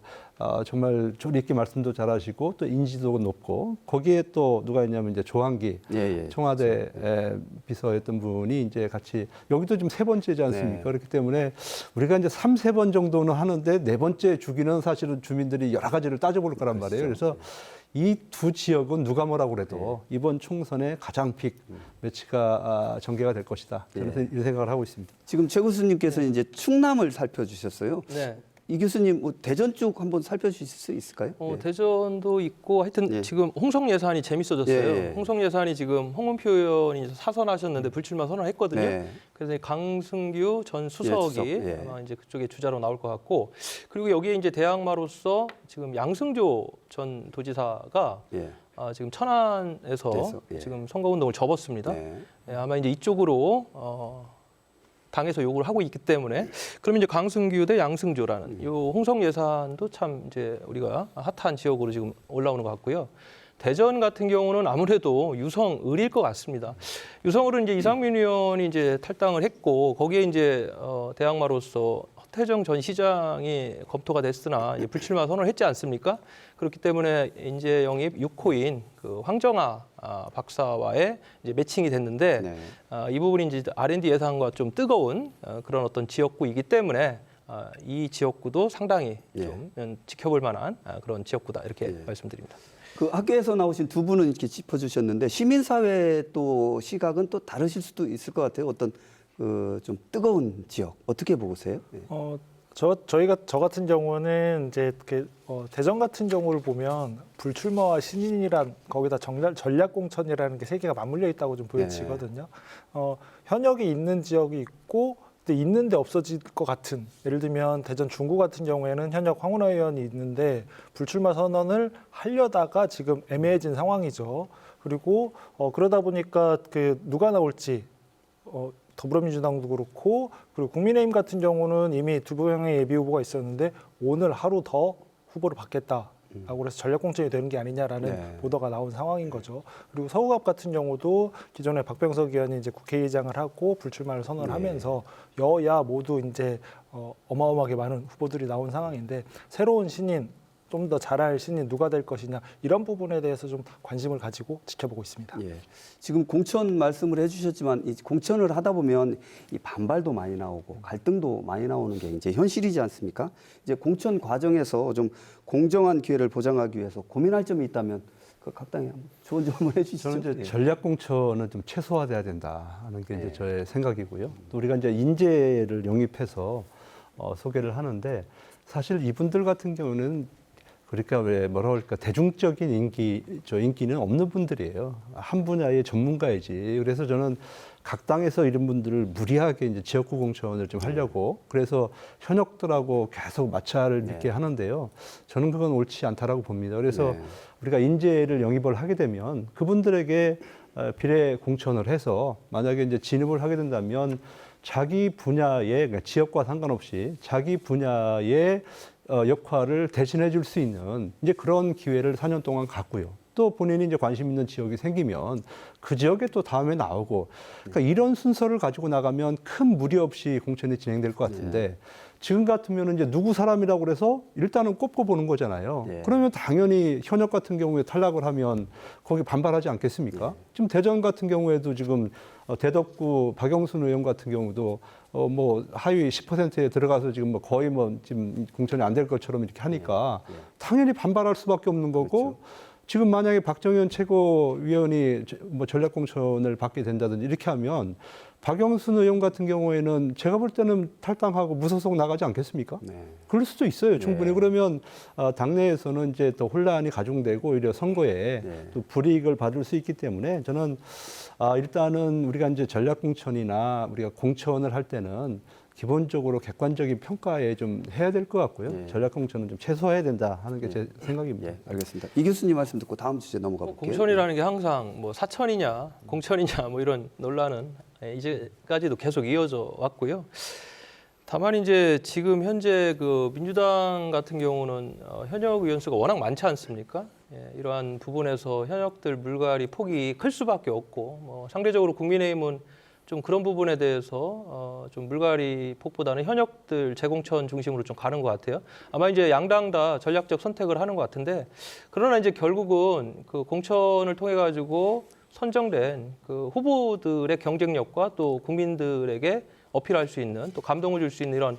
정말 조리 있게 말씀도 잘하시고 또 인지도가 높고 거기에 또 누가 있냐면 이제 조한기 청와대 비서였던 분이 이제 같이 여기도 지금 3번째지 않습니까? 그렇기 때문에 우리가 이제 3-4번 정도는 하는데 4번째 주기는 사실은 주민들이 여러 가지를 따져볼 거란 말이에요. 그래서 이 두 지역은 누가 뭐라고 그래도 이번 총선의 가장 픽 매치가 전개가 될 것이다. 저는 이 생각을 하고 있습니다. 지금 최 교수님께서 이제 충남을 살펴주셨어요. 네. 이 교수님 뭐 대전 쪽 한번 살펴주실 수 있을까요? 대전도 있고 하여튼 지금 홍성 예산이 재밌어졌어요. 홍성 예산이 지금 홍문표 의원이 사선하셨는데 불출마 선언했거든요. 그래서 이 강승규 전 수석이 아마 이제 그쪽에 주자로 나올 것 같고 그리고 여기에 이제 대항마로서 지금 양승조 전 도지사가 지금 천안에서 지금 선거운동을 접었습니다. 아마 이제 이쪽으로 당에서 요구를 하고 있기 때문에 그러면 이제 강승규 대 양승조라는 요 홍성 예산도 참 이제 우리가 핫한 지역으로 지금 올라오는 것 같고요. 대전 같은 경우는 아무래도 유성을일 것 같습니다. 유성을은 이제 이상민 의원이 이제 탈당을 했고 거기에 이제 대항마로서 허태정 전 시장이 검토가 됐으나 불출마 선언을 했지 않습니까? 그렇기 때문에 인재 영입 6호인 그 황정아 박사와의 이제 매칭이 됐는데 이 부분이 이제 R&D 예산과 좀 뜨거운 그런 어떤 지역구이기 때문에 이 지역구도 상당히 좀 지켜볼 만한 그런 지역구다 이렇게 말씀드립니다. 그 학교에서 나오신 두 분은 이렇게 짚어주셨는데 시민사회 또 시각은 또 다르실 수도 있을 것 같아요. 어떤 그 좀 뜨거운 지역 어떻게 보세요? 저 같은 경우는 이제 대전 같은 경우를 보면 불출마와 신인이란 거기다 전략 공천이라는 게 세 개가 맞물려 있다고 좀 보여지거든요. 현역이 있는 지역이 있고 근데 있는데 없어질 것 같은 예를 들면 대전 중구 같은 경우에는 현역 황운하 의원이 있는데 불출마 선언을 하려다가 지금 애매해진 상황이죠. 그리고 그러다 보니까 그 누가 나올지 더불어민주당도 그렇고 그리고 국민의힘 같은 경우는 이미 두 명의 예비 후보가 있었는데 오늘 하루 더 후보를 받겠다라고 그래서 전략 공천이 되는 게 아니냐라는 보도가 나온 상황인 거죠. 그리고 서울갑 같은 경우도 기존에 박병석 의원이 이제 국회의장을 하고 불출마를 선언하면서 여야 모두 이제 어마어마하게 많은 후보들이 나온 상황인데 새로운 신인 좀 더 잘할 신인 누가 될 것이냐 이런 부분에 대해서 좀 관심을 가지고 지켜보고 있습니다. 지금 공천 말씀을 해주셨지만 이 공천을 하다 보면 이 반발도 많이 나오고 갈등도 많이 나오는 게 이제 현실이지 않습니까? 이제 공천 과정에서 좀 공정한 기회를 보장하기 위해서 고민할 점이 있다면 그 각 당에 한번 조언 좀 한번 해주시죠. 저는 이제 전략 공천은 좀 최소화돼야 된다 하는 게 이제 저의 생각이고요. 또 우리가 이제 인재를 영입해서 소개를 하는데 사실 이분들 같은 경우는 그러니까 왜 뭐라 그럴까 대중적인 인기는 없는 분들이에요. 한 분야의 전문가이지. 그래서 저는 각 당에서 이런 분들을 무리하게 이제 지역구 공천을 좀 하려고 그래서 현역들하고 계속 마찰을 빚게 하는데요. 저는 그건 옳지 않다라고 봅니다. 그래서 우리가 인재를 영입을 하게 되면 그분들에게 비례 공천을 해서 만약에 이제 진입을 하게 된다면 자기 분야의 그러니까 지역과 상관없이 자기 분야의 역할을 대신해 줄 수 있는 이제 그런 기회를 4년 동안 갖고요. 또 본인이 이제 관심 있는 지역이 생기면 그 지역에 또 다음에 나오고 그러니까 이런 순서를 가지고 나가면 큰 무리 없이 공천이 진행될 것 같은데 지금 같으면 이제 누구 사람이라고 그래서 일단은 꼽고 보는 거잖아요. 그러면 당연히 현역 같은 경우에 탈락을 하면 거기 반발하지 않겠습니까? 지금 대전 같은 경우에도 지금 대덕구 박영순 의원 같은 경우도 뭐 하위 10%에 들어가서 지금 뭐 거의 뭐 지금 공천이 안 될 것처럼 이렇게 하니까 당연히 반발할 수밖에 없는 거고 지금 만약에 박정현 최고위원이 뭐 전략공천을 받게 된다든지 이렇게 하면 박영순 의원 같은 경우에는 제가 볼 때는 탈당하고 무소속 나가지 않겠습니까? 그럴 수도 있어요, 충분히. 그러면 당내에서는 이제 또 혼란이 가중되고 오히려 선거에 또 불이익을 받을 수 있기 때문에 저는 일단은 우리가 이제 전략공천이나 우리가 공천을 할 때는 기본적으로 객관적인 평가에 좀 해야 될 것 같고요. 전략공천은 좀 최소화해야 된다 하는 게 제 생각입니다. 알겠습니다. 이 교수님 말씀 듣고 다음 주제 넘어가 볼게요. 공천이라는 게 항상 뭐 사천이냐 공천이냐 뭐 이런 논란은 이제까지도 계속 이어져 왔고요. 다만 이제 지금 현재 그 민주당 같은 경우는 현역 의원수가 워낙 많지 않습니까? 이러한 부분에서 현역들 물갈이 폭이 클 수밖에 없고 뭐 상대적으로 국민의힘은 좀 그런 부분에 대해서 좀 물갈이 폭보다는 현역들 재공천 중심으로 좀 가는 것 같아요. 아마 이제 양당 다 전략적 선택을 하는 것 같은데 그러나 이제 결국은 그 공천을 통해 가지고 선정된 그 후보들의 경쟁력과 또 국민들에게 어필할 수 있는 또 감동을 줄 수 있는 이런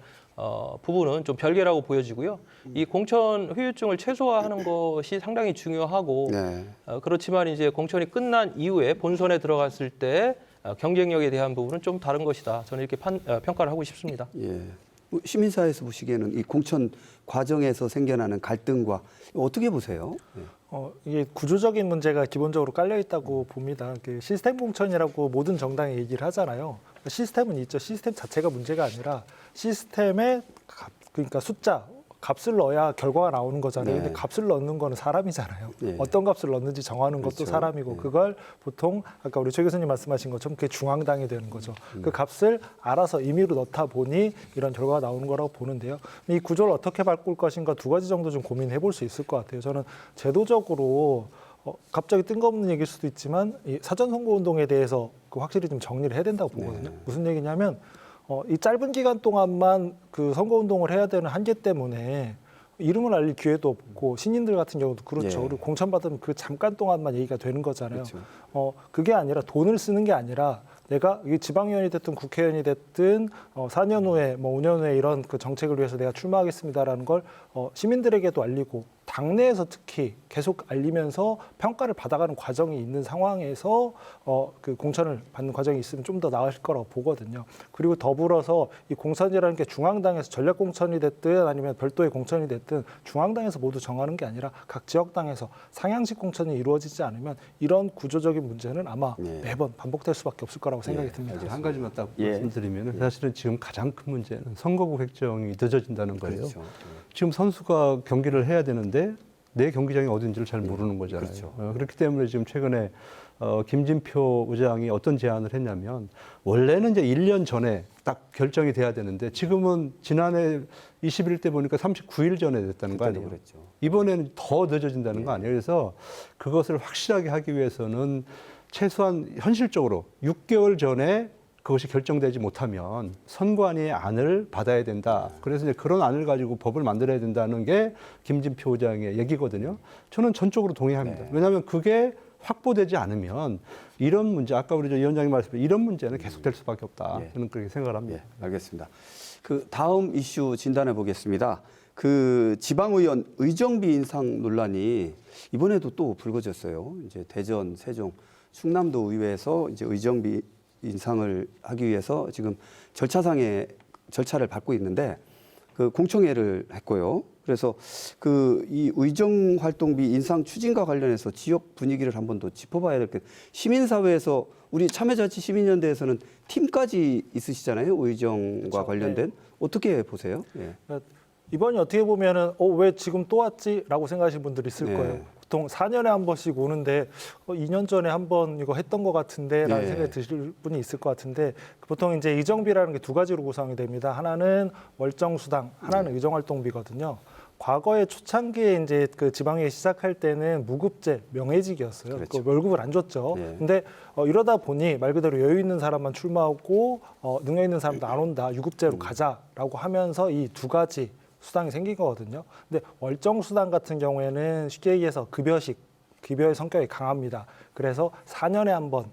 부분은 좀 별개라고 보여지고요. 이 공천 후유증을 최소화하는 것이 상당히 중요하고 그렇지만 이제 공천이 끝난 이후에 본선에 들어갔을 때 경쟁력에 대한 부분은 좀 다른 것이다. 저는 이렇게 평가를 하고 싶습니다. 시민사회에서 보시기에는 이 공천 과정에서 생겨나는 갈등과 어떻게 보세요? 이게 구조적인 문제가 기본적으로 깔려 있다고 봅니다. 그 시스템 공천이라고 모든 정당이 얘기를 하잖아요. 시스템은 있죠. 시스템 자체가 문제가 아니라 시스템의 그러니까 숫자, 값을 넣어야 결과가 나오는 거잖아요. 근데 값을 넣는 거는 사람이잖아요. 어떤 값을 넣는지 정하는 것도 사람이고 그걸 보통 아까 우리 최 교수님 말씀하신 것처럼 그게 중앙당이 되는 거죠. 그 값을 알아서 임의로 넣다 보니 이런 결과가 나오는 거라고 보는데요. 이 구조를 어떻게 바꿀 것인가 두 가지 정도 좀 고민해 볼 수 있을 것 같아요. 저는 제도적으로 갑자기 뜬금없는 얘기일 수도 있지만 이 사전선거운동에 대해서 확실히 좀 정리를 해야 된다고 보거든요. 무슨 얘기냐면 이 짧은 기간 동안만 그 선거운동을 해야 되는 한계 때문에 이름을 알릴 기회도 없고 신인들 같은 경우도 그렇죠. 그리고 공천받으면 그 잠깐 동안만 얘기가 되는 거잖아요. 그게 아니라 돈을 쓰는 게 아니라 내가 이게 지방의원이 됐든 국회의원이 됐든 4년 후에 뭐 5년 후에 이런 그 정책을 위해서 내가 출마하겠습니다라는 걸 시민들에게도 알리고 당내에서 특히 계속 알리면서 평가를 받아가는 과정이 있는 상황에서 그 공천을 받는 과정이 있으면 좀 더 나을 거라고 보거든요. 그리고 더불어서 이 공천이라는 게 중앙당에서 전략 공천이 됐든 아니면 별도의 공천이 됐든 중앙당에서 모두 정하는 게 아니라 각 지역당에서 상향식 공천이 이루어지지 않으면 이런 구조적인 문제는 아마 매번 반복될 수밖에 없을 거라고 생각이 듭니다. 한 가지만 딱 말씀드리면 사실은 지금 가장 큰 문제는 선거구 획정이 늦어진다는 거예요. 지금 선수가 경기를 해야 되는데 내 경기장이 어딘지를 잘 모르는 거잖아요. 그렇기 때문에 지금 최근에 김진표 의장이 어떤 제안을 했냐면 원래는 이제 1년 전에 딱 결정이 돼야 되는데 지금은 지난해 21일 때 보니까 39일 전에 됐다는 거 아니에요. 이번에는 더 늦어진다는 거 아니에요. 그래서 그것을 확실하게 하기 위해서는 최소한 현실적으로 6개월 전에 그것이 결정되지 못하면 선관위의 안을 받아야 된다. 그래서 이제 그런 안을 가지고 법을 만들어야 된다는 게 김진표 의장의 얘기거든요. 저는 전적으로 동의합니다. 왜냐하면 그게 확보되지 않으면 이런 문제, 아까 우리 위원장님 말씀하신 이런 문제는 계속될 수밖에 없다. 저는 그렇게 생각을 합니다. 알겠습니다. 그 다음 이슈 진단해 보겠습니다. 그 지방의원 의정비 인상 논란이 이번에도 또 불거졌어요. 이제 대전, 세종, 충남도 의회에서 이제 의정비 인상을 하기 위해서 지금 절차상의 절차를 밟고 있는데 그 공청회를 했고요. 그래서 이 의정 활동비 인상 추진과 관련해서 지역 분위기를 한번 더 짚어봐야 될 게 시민사회에서 우리 참여자치 시민연대에서는 팀까지 있으시잖아요. 의정과 그렇죠. 관련된 어떻게 보세요? 예. 이번이 어떻게 보면은 왜 지금 또 왔지라고 생각하시는 분들이 있을 네. 거예요. 보통 4년에 한 번씩 오는데 2년 전에 한 번 이거 했던 것 같은데라는 네. 생각이 드실 분이 있을 것 같은데 보통 이제 의정비라는 게 두 가지로 구성이 됩니다. 하나는 월정수당, 하나는 의정활동비거든요. 과거에 초창기에 이제 그 지방에 시작할 때는 무급제, 명예직이었어요. 그렇죠. 그 월급을 안 줬죠. 네. 근데 이러다 보니 말 그대로 여유 있는 사람만 출마하고 능력 있는 사람도 안 온다. 유급제로 가자라고 하면서 이 두 가지 수당이 생긴 거거든요. 근데 월정 수당 같은 경우에는 쉽게 얘기해서 급여의 성격이 강합니다. 그래서 4년에 한 번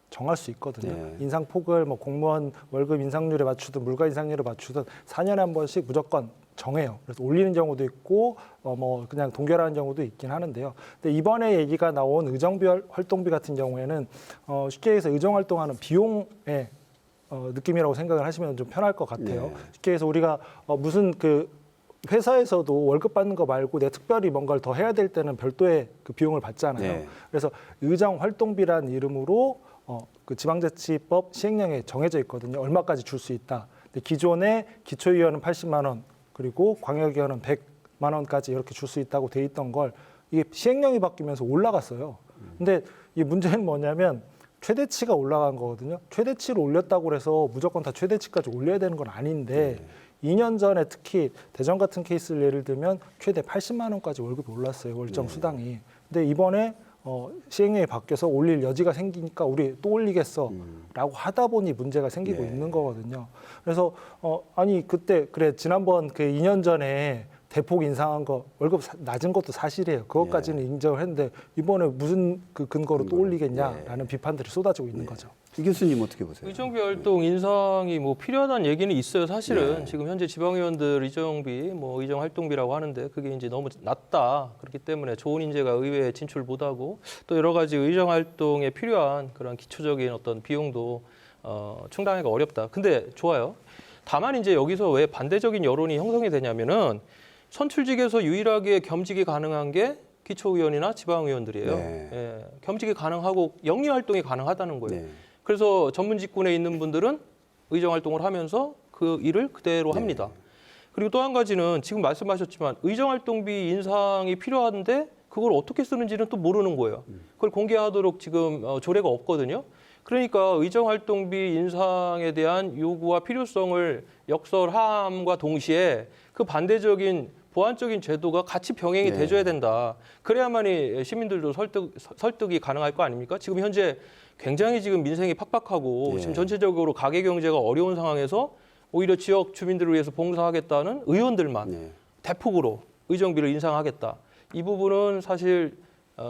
정할 수 있거든요. 네. 인상폭을 뭐 공무원 월급 인상률에 맞추든 물가 인상률에 맞추든 4년에 한 번씩 무조건 정해요. 그래서 올리는 경우도 있고 뭐 그냥 동결하는 경우도 있긴 하는데요. 근데 이번에 얘기가 나온 의정비 활동비 같은 경우에는 쉽게 얘기해서 의정 활동하는 비용의 느낌이라고 생각을 하시면 좀 편할 것 같아요. 네. 쉽게 해서 우리가 무슨 그 회사에서도 월급 받는 거 말고 내가 특별히 뭔가를 더 해야 될 때는 별도의 그 비용을 받잖아요. 네. 그래서 의정 활동비라는 이름으로 그 지방자치법 시행령에 정해져 있거든요. 얼마까지 줄 수 있다. 근데 기존에 기초의원은 80만 원, 그리고 광역의원은 100만 원까지 이렇게 줄 수 있다고 돼 있던 걸 이게 시행령이 바뀌면서 올라갔어요. 근데 이 문제는 뭐냐면 최대치가 올라간 거거든요. 최대치를 올렸다고 해서 무조건 다 최대치까지 올려야 되는 건 아닌데 2년 전에 특히 대전 같은 케이스를 예를 들면 최대 80만 원까지 월급이 올랐어요. 월정 수당이. 근데 이번에 시행령이 바뀌어서 올릴 여지가 생기니까 우리 또 올리겠어라고 하다 보니 문제가 생기고 있는 거거든요. 그래서 아니 그때 그래 지난번 그 2년 전에 대폭 인상한 거 월급 낮은 것도 사실이에요. 그것까지는 인정을 했는데 이번에 무슨 그 근거로 또 올리겠냐라는 비판들이 쏟아지고 있는 거죠. 이 교수님 어떻게 보세요? 의정비 활동 인상이 뭐 필요하다는 얘기는 있어요. 사실은 네. 지금 현재 지방의원들 의정비, 뭐 의정 활동비라고 하는데 그게 이제 너무 낮다. 그렇기 때문에 좋은 인재가 의회에 진출 못하고 또 여러 가지 의정 활동에 필요한 그런 기초적인 어떤 비용도 충당하기가 어렵다. 근데 좋아요. 다만 이제 여기서 왜 반대적인 여론이 형성이 되냐면은 선출직에서 유일하게 겸직이 가능한 게 기초의원이나 지방의원들이에요. 네. 예, 겸직이 가능하고 영리 활동이 가능하다는 거예요. 네. 그래서 전문 직군에 있는 분들은 의정 활동을 하면서 그 일을 그대로 합니다. 그리고 또 한 가지는 지금 말씀하셨지만 의정 활동비 인상이 필요한데 그걸 어떻게 쓰는지는 또 모르는 거예요. 그걸 공개하도록 지금 조례가 없거든요. 그러니까 의정 활동비 인상에 대한 요구와 필요성을 역설함과 동시에 그 반대적인 보완적인 제도가 같이 병행이 네. 돼줘야 된다. 그래야만이 시민들도 설득이 가능할 거 아닙니까? 지금 현재 굉장히 지금 민생이 팍팍하고 네. 지금 전체적으로 가계 경제가 어려운 상황에서 오히려 지역 주민들을 위해서 봉사하겠다는 의원들만 네. 대폭으로 의정비를 인상하겠다. 이 부분은 사실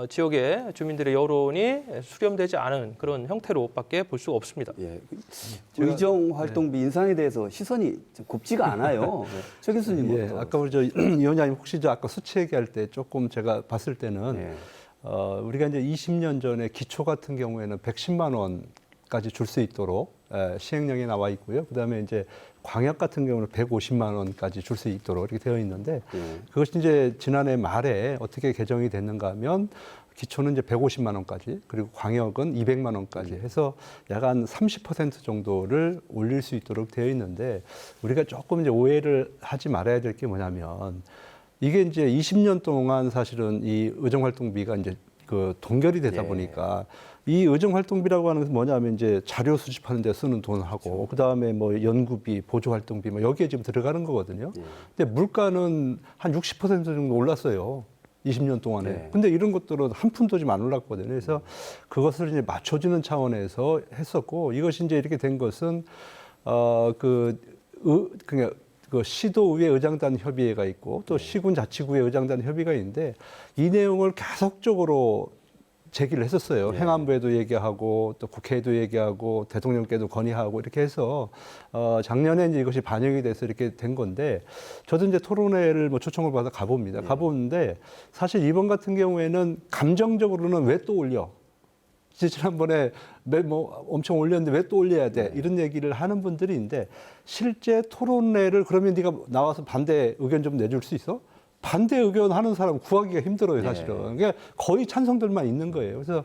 지역의 주민들의 여론이 수렴되지 않은 그런 형태로밖에 볼 수가 없습니다. 예. 의정 활동비 인상에 대해서 시선이 좀 곱지가 않아요. 최 교수님 예, 아까 우리 이 위원장님 혹시 아까 수치 얘기할 때 조금 제가 봤을 때는 예. 우리가 이제 20년 전에 기초 같은 경우에는 110만 원까지 줄 수 있도록 시행령에 나와 있고요. 그다음에 이제 광역 같은 경우는 150만 원까지 줄 수 있도록 이렇게 되어 있는데 그것이 이제 지난해 말에 어떻게 개정이 됐는가 하면 기초는 이제 150만 원까지 그리고 광역은 200만 원까지 해서 약 한 30% 정도를 올릴 수 있도록 되어 있는데 우리가 조금 이제 오해를 하지 말아야 될 게 뭐냐면 이게 이제 20년 동안 사실은 이 의정활동비가 이제 그 동결이 되다 보니까 이 의정활동비라고 하는 것은 뭐냐면 이제 자료 수집하는 데 쓰는 돈하고 그다음에 뭐 연구비, 보조활동비 뭐 여기에 지금 들어가는 거거든요. 근데 물가는 한 60% 정도 올랐어요. 20년 동안에. 네. 근데 이런 것들은 한 푼도 좀 안 올랐거든요. 그래서 그것을 이제 맞춰주는 차원에서 했었고 이것이 이제 이렇게 된 것은 그냥 그 시도의회 의장단 협의회가 있고 또 시군 자치구의 의장단 협의가 있는데 이 내용을 계속적으로 제기를 했었어요. 행안부에도 얘기하고 또 국회에도 얘기하고 대통령께도 건의하고 이렇게 해서 작년에 이제 이것이 반영이 돼서 이렇게 된 건데 저도 이제 토론회를 뭐 초청을 받아 가봅니다. 가보는데 사실 이번 같은 경우에는 감정적으로는 왜 또 올려? 지난번에 뭐 엄청 올렸는데 왜 또 올려야 돼? 이런 얘기를 하는 분들이 있는데 실제 토론회를 그러면 네가 나와서 반대 의견 좀 내줄 수 있어? 반대 의견 하는 사람 구하기가 힘들어요, 네. 사실은. 그러니까 거의 찬성들만 있는 거예요. 그래서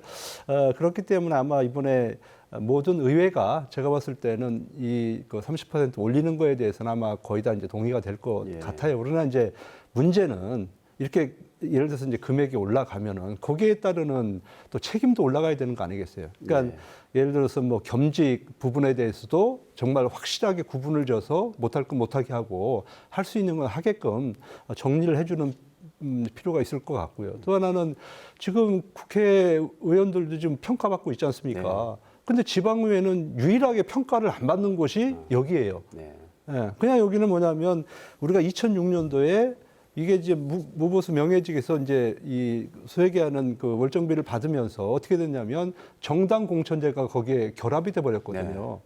그렇기 때문에 아마 이번에 모든 의회가 제가 봤을 때는 이 30% 올리는 거에 대해서는 아마 거의 다 이제 동의가 될 것 예. 같아요. 그러나 이제 문제는 이렇게 예를 들어서 이제 금액이 올라가면은 거기에 따르는 또 책임도 올라가야 되는 거 아니겠어요? 그러니까 예를 들어서 뭐 겸직 부분에 대해서도 정말 확실하게 구분을 져서 못할 건 못하게 하고 할 수 있는 건 하게끔 정리를 해주는 필요가 있을 것 같고요. 또 하나는 지금 국회의원들도 지금 평가받고 있지 않습니까? 근데 지방의회는 유일하게 평가를 안 받는 곳이 여기예요. 네. 예, 그냥 여기는 뭐냐면 우리가 2006년도에 이게 이제 무보수 명예직에서 이제 이 소외계하는 그 월정비를 받으면서 어떻게 됐냐면 정당 공천제가 거기에 결합이 돼 버렸거든요.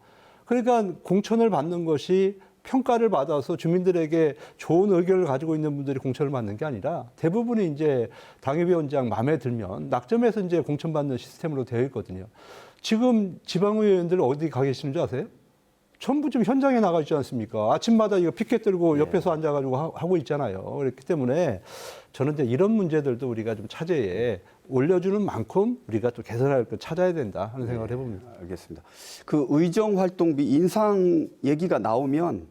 그러니까 공천을 받는 것이 평가를 받아서 주민들에게 좋은 의견을 가지고 있는 분들이 공천을 받는 게 아니라 대부분이 이제 당협위원장 마음에 들면 낙점해서 이제 공천받는 시스템으로 되어 있거든요. 지금 지방의원들 어디 가 계시는 줄 아세요? 전부 지금 현장에 나가 있지 않습니까? 아침마다 이거 피켓 들고 옆에서 앉아가지고 하고 있잖아요. 그렇기 때문에 저는 이제 이런 문제들도 우리가 좀 차제에 올려주는 만큼 우리가 또 개선할 걸 찾아야 된다 하는 생각을 해봅니다. 알겠습니다. 그 의정활동비 인상 얘기가 나오면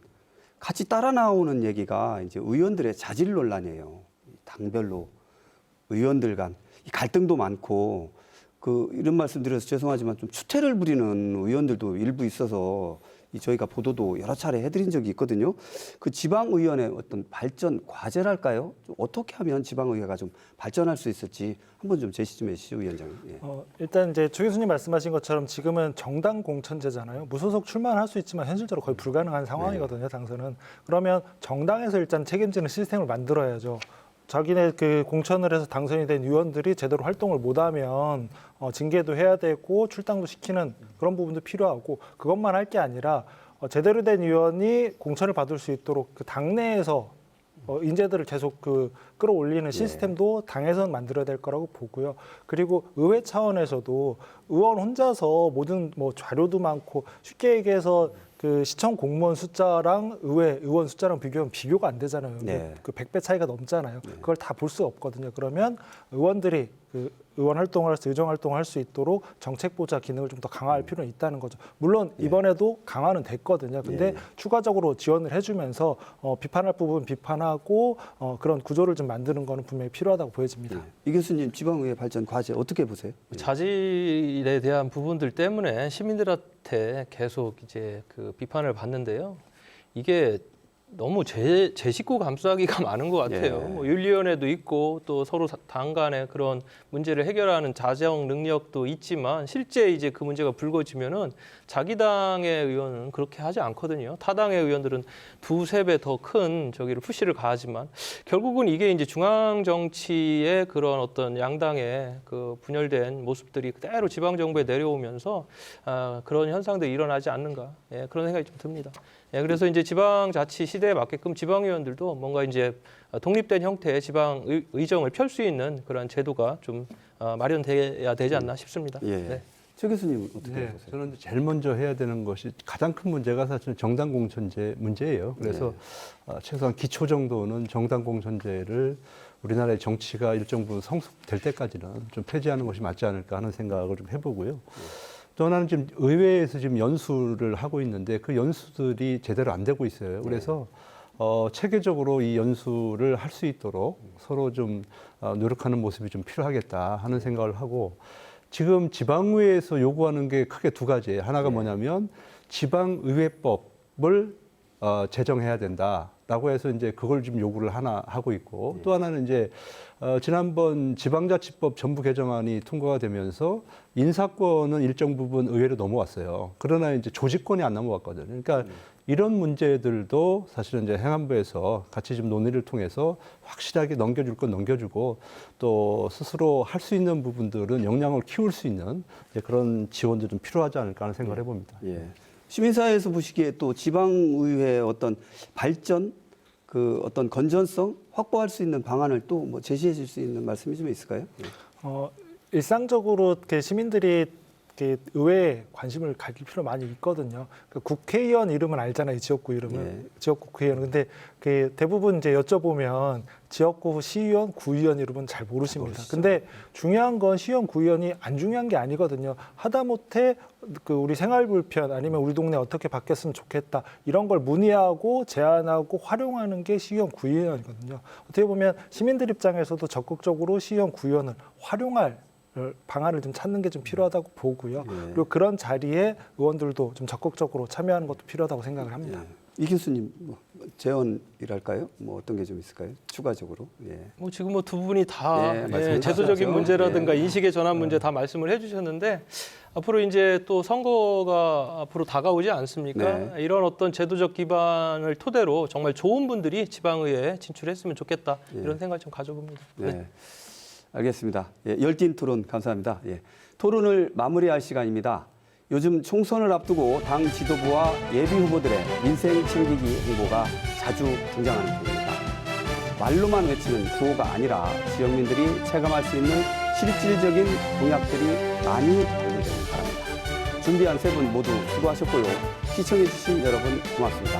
같이 따라 나오는 얘기가 이제 의원들의 자질 논란이에요. 당별로 의원들 간 이 갈등도 많고 그 이런 말씀 드려서 죄송하지만 좀 추태를 부리는 의원들도 일부 있어서 저희가 보도도 여러 차례 해드린 적이 있거든요. 그 지방의원의 어떤 발전 과제랄까요? 좀 어떻게 하면 지방의회가 좀 발전할 수 있을지 한번 좀 제시 좀 해주시죠, 위원장님. 예. 일단 이제 최 교수님 말씀하신 것처럼 지금은 정당 공천제잖아요. 무소속 출마는 할 수 있지만 현실적으로 거의 불가능한 상황이거든요, 당선은. 그러면 정당에서 일단 책임지는 시스템을 만들어야죠. 자기네 그 공천을 해서 당선이 된 의원들이 제대로 활동을 못하면 징계도 해야 되고 출당도 시키는 그런 부분도 필요하고 그것만 할 게 아니라 제대로 된 의원이 공천을 받을 수 있도록 그 당내에서 인재들을 계속 그 끌어올리는 시스템도 당에서는 만들어야 될 거라고 보고요. 그리고 의회 차원에서도 의원 혼자서 모든 뭐 자료도 많고 쉽게 얘기해서 그 시청 공무원 숫자랑 의회 의원 숫자랑 비교하면 비교가 안 되잖아요. 네. 그 100배 차이가 넘잖아요. 그걸 다 볼 수 없거든요. 그러면 의원들이 그 의원 활동을 할 수, 의정 활동을 할 수 있도록 정책 보좌 기능을 좀 더 강화할 필요는 있다는 거죠. 물론 이번에도 강화는 됐거든요. 근데 추가적으로 지원을 해주면서 비판할 부분 비판하고 그런 구조를 좀 만드는 거는 분명히 필요하다고 보여집니다. 이 교수님 지방의회 발전 과제 어떻게 보세요? 자질에 대한 부분들 때문에 시민들한테 계속 이제 그 비판을 받는데요. 이게 너무 제 식구 감싸기가 많은 것 같아요. 예. 뭐 윤리위원회도 있고 또 서로 당 간의 그런 문제를 해결하는 자정 능력도 있지만 실제 이제 그 문제가 불거지면은 자기 당의 의원은 그렇게 하지 않거든요. 타 당의 의원들은 두세 배 더 큰 저기를 푸시를 가하지만 결국은 이게 이제 중앙 정치의 그런 어떤 양당의 그 분열된 모습들이 그대로 지방 정부에 내려오면서 그런 현상들이 일어나지 않는가 그런 생각이 좀 듭니다. 그래서 이제 지방자치 시대에 맞게끔 지방의원들도 뭔가 이제 독립된 형태의 지방 의정을 펼 수 있는 그런 제도가 좀 마련돼야 되지 않나 싶습니다. 예. 네. 최 교수님 어떻게 네, 보세요? 저는 제일 먼저 해야 되는 것이 가장 큰 문제가 사실 정당 공천제 문제예요. 그래서 최소한 기초 정도는 정당 공천제를 우리나라의 정치가 일정 부분 성숙될 때까지는 좀 폐지하는 것이 맞지 않을까 하는 생각을 좀 해보고요. 또 하나는 지금 의회에서 지금 연수를 하고 있는데 그 연수들이 제대로 안 되고 있어요. 그래서 체계적으로 이 연수를 할 수 있도록 서로 좀 노력하는 모습이 좀 필요하겠다 하는 생각을 하고 지금 지방의회에서 요구하는 게 크게 두 가지예요. 하나가 뭐냐면 지방의회법을 제정해야 된다라고 해서 이제 그걸 지금 요구를 하나 하고 있고 또 하나는 이제 지난번 지방자치법 전부 개정안이 통과가 되면서 인사권은 일정 부분 의회로 넘어왔어요. 그러나 이제 조직권이 안 넘어왔거든요. 그러니까 이런 문제들도 사실은 이제 행안부에서 같이 좀 논의를 통해서 확실하게 넘겨줄 건 넘겨주고 또 스스로 할 수 있는 부분들은 역량을 키울 수 있는 그런 지원도 좀 필요하지 않을까 하는 생각을 해봅니다. 예. 시민사회에서 보시기에 또 지방의회의 어떤 발전, 그 어떤 건전성 확보할 수 있는 방안을 또 뭐 제시해 줄 수 있는 말씀이 좀 있을까요? 일상적으로 이렇게 시민들이 이렇게 의회에 관심을 가질 필요 많이 있거든요. 그 국회의원 이름은 알잖아요. 지역구 이름은 지역구 국회의원. 근데 그 대부분 이제 여쭤보면 지역구 시의원, 구의원 이름은 잘 모르십니다. 근데 중요한 건 시의원, 구의원이 안 중요한 게 아니거든요. 하다못해 그 우리 생활 불편 아니면 우리 동네 어떻게 바뀌었으면 좋겠다 이런 걸 문의하고 제안하고 활용하는 게 시의원, 구의원이거든요. 어떻게 보면 시민들 입장에서도 적극적으로 시의원, 구의원을 활용할 방안을 좀 찾는 게 좀 필요하다고 보고요. 그리고 그런 자리에 의원들도 좀 적극적으로 참여하는 것도 필요하다고 생각을 합니다. 이 교수님 뭐 제언이랄까요? 뭐 어떤 게 좀 있을까요? 추가적으로. 뭐 지금 뭐 두 분이 다 말씀해 제도적인 주셨죠. 문제라든가 인식의 전환 문제 다 말씀을 해주셨는데 앞으로 이제 또 선거가 앞으로 다가오지 않습니까? 이런 어떤 제도적 기반을 토대로 정말 좋은 분들이 지방의회에 진출했으면 좋겠다 이런 생각 좀 가져봅니다. 네. 알겠습니다. 열띤 토론 감사합니다. 토론을 마무리할 시간입니다. 요즘 총선을 앞두고 당 지도부와 예비 후보들의 민생 챙기기 홍보가 자주 등장하는 중입니다. 말로만 외치는 구호가 아니라 지역민들이 체감할 수 있는 실질적인 공약들이 많이 발굴되길 바랍니다. 준비한 세 분 모두 수고하셨고요. 시청해주신 여러분 고맙습니다.